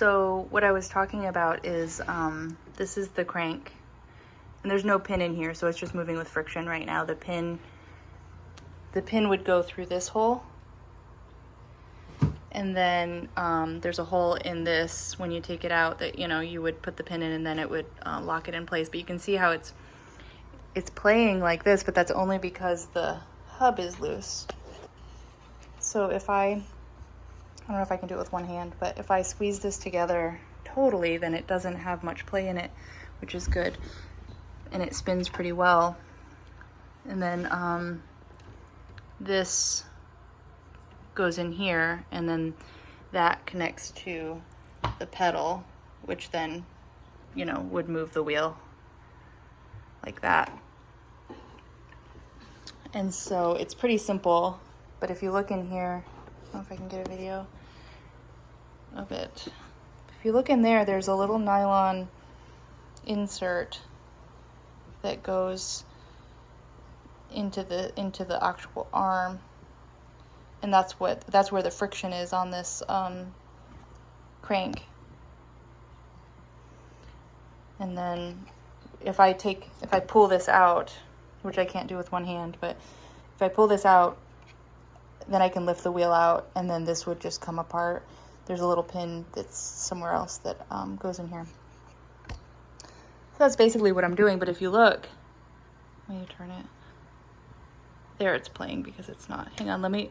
So what I was talking about is this is the crank, and there's no pin in here, so it's just moving with friction right now. The pin would go through this hole, and then there's a hole in this when you take it out that, you know, you would put the pin in and then it would lock it in place. But you can see how it's playing like this, but that's only because the hub is loose. So if I don't know if I can do it with one hand, but if I squeeze this together totally, then it doesn't have much play in it, which is good. And it spins pretty well. And then this goes in here, and then that connects to the pedal, which then, you know, would move the wheel like that. And so it's pretty simple, but if you look in here, I don't know if I can get a video of it. If you look in there, there's a little nylon insert that goes into the actual arm, and that's where the friction is on this crank. And then if I pull this out, which I can't do with one hand, but if I pull this out, then I can lift the wheel out, and then this would just come apart. There's a little pin that's somewhere else that goes in here. So that's basically what I'm doing, but if you look, let me turn it. There, it's playing because it's not. Hang on,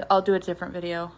I'll do a different video.